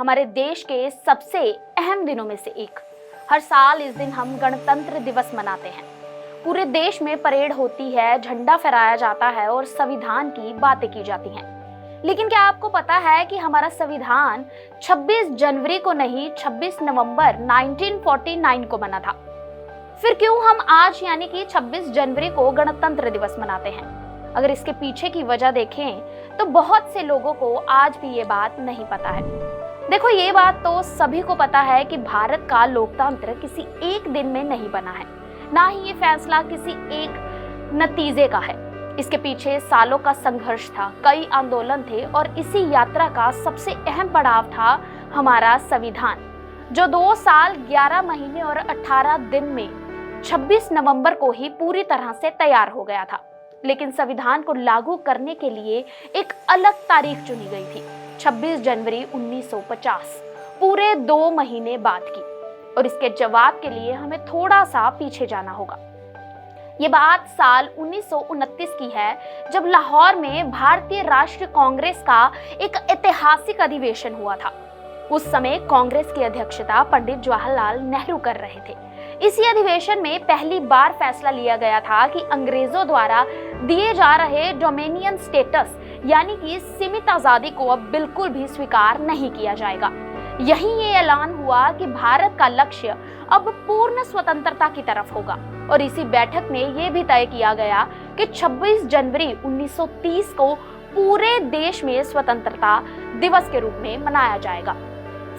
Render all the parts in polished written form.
हमारे देश के सबसे अहम दिनों में से एक। हर साल इस दिन हम गणतंत्र दिवस मनाते हैं। पूरे देश में परेड होती है, झंडा फहराया जाता है और संविधान की बातें की जाती हैं। लेकिन क्या आपको पता है कि हमारा संविधान 26 जनवरी को नहीं, 26 नवंबर 1949 को बना था। फिर क्यों हम आज यानी कि 26 जनवरी को गणतंत्र दिवस मनाते हैं? अगर इसके पीछे की वजह देखें तो बहुत से लोगों को आज भी ये बात नहीं पता है। देखो, ये बात तो सभी को पता है कि भारत का लोकतंत्र किसी एक दिन में नहीं बना है, ना ही ये फैसला किसी एक नतीजे का है। इसके पीछे सालों का संघर्ष था, कई आंदोलन थे और इसी यात्रा का सबसे अहम पड़ाव था हमारा संविधान, जो 2 साल 11 महीने और 18 दिन में 26 नवंबर को ही पूरी तरह से तैयार हो गया था। लेकिन संविधान को लागू करने के लिए एक अलग तारीख चुनी गई थी, 26 जनवरी 1950, पूरे 2 महीने बाद की। और इसके जवाब के लिए हमें थोड़ा सा पीछे जाना होगा। ये बात साल 1929 की है, जब लाहौर में भारतीय राष्ट्रीय कांग्रेस का एक ऐतिहासिक अधिवेशन हुआ था। उस समय कांग्रेस की अध्यक्षता पंडित जवाहरलाल नेहरू कर रहे थे। इसी अधिवेशन में पहली बार फैसला लिया गया था कि अंग्रेजों द्वारा दिए जा रहे डोमिनियन स्टेटस यानी कि सीमित आजादी को अब बिल्कुल भी स्वीकार नहीं किया जाएगा। यही ये ऐलान हुआ कि भारत का लक्ष्य अब पूर्ण स्वतंत्रता की तरफ होगा। और इसी बैठक में ये भी तय किया गया कि 26 जनवरी 1930 को पूरे देश में स्वतंत्रता दिवस के रूप में मनाया जाएगा।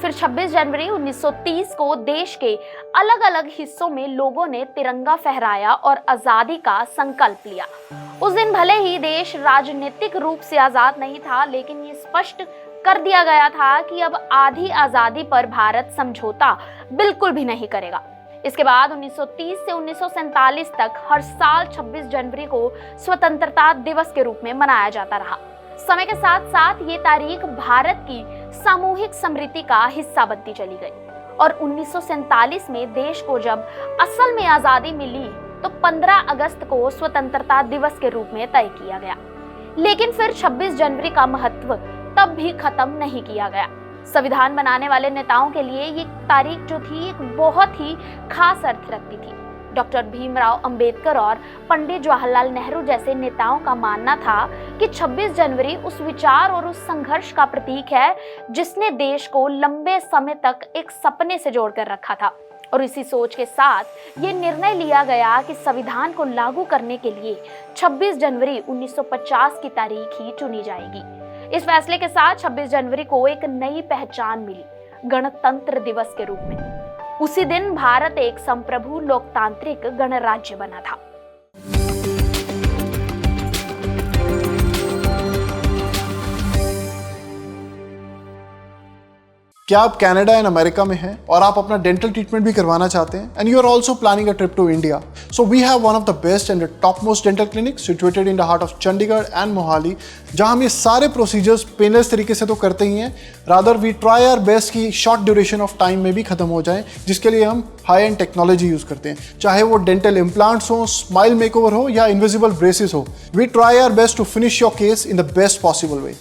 फिर 26 जनवरी 1930 को देश के अलग अलग हिस्सों में लोगों ने तिरंगा फहराया और आजादी का संकल्प लिया। उस दिन भले ही देश राजनीतिक रूप से आजाद नहीं था, लेकिन ये स्पष्ट कर दिया गया था कि अब आधी आजादी पर भारत समझौता बिल्कुल भी नहीं करेगा। इसके बाद 1930 से 1947 तक हर साल 26 जनवरी को स्वतंत्रता दिवस के रूप में मनाया जाता रहा। समय के साथ साथ ये तारीख भारत की सामूहिक स्मृति का हिस्सा बनती चली गई और 1947 में देश को जब असल में आजादी मिली तो 15 अगस्त को स्वतंत्रता दिवस के रूप में तय किया गया। लेकिन फिर 26 जनवरी का महत्व तब भी खत्म नहीं किया गया। संविधान बनाने वाले नेताओं के लिए ये तारीख जो थी एक बहुत ही खास अर्थ रखती थी। डॉक्टर भीमराव अंबेडकर और पंडित जवाहरलाल नेहरू जैसे नेताओं का मानना था कि 26 जनवरी उस विचार और उस संघर्ष का प्रतीक है जिसने देश को लंबे समय तक एक सपने से जोड़कर रखा था। और इसी सोच के साथ ये निर्णय लिया गया कि संविधान को लागू करने के लिए 26 जनवरी 1950 की तारीख ही चुनी जाएगी। इस फैसले के साथ 26 जनवरी को एक नई पहचान मिली, गणतंत्र दिवस के रूप में। उसी दिन भारत एक संप्रभु लोकतांत्रिक गणराज्य बना था। क्या आप कनाडा एंड अमेरिका में हैं और आप अपना डेंटल ट्रीटमेंट भी करवाना चाहते हैं and you are also planning a trip to India? So we have one of the best and the top most dental clinic situated in the heart of Chandigarh and Mohali, जहां हम ये सारे प्रोसीजर्स पेनलेस तरीके से तो करते ही हैं, rather we try our best कि शॉर्ट ड्यूरेशन ऑफ टाइम में भी खत्म हो जाए, जिसके लिए हम हाई एंड टेक्नोलॉजी यूज करते हैं। चाहे वो डेंटल इम्प्लांट्स हो, स्माइल मेकओवर हो या इनविजिबल ब्रेसेस हो, we try our best to finish your case in the best possible way.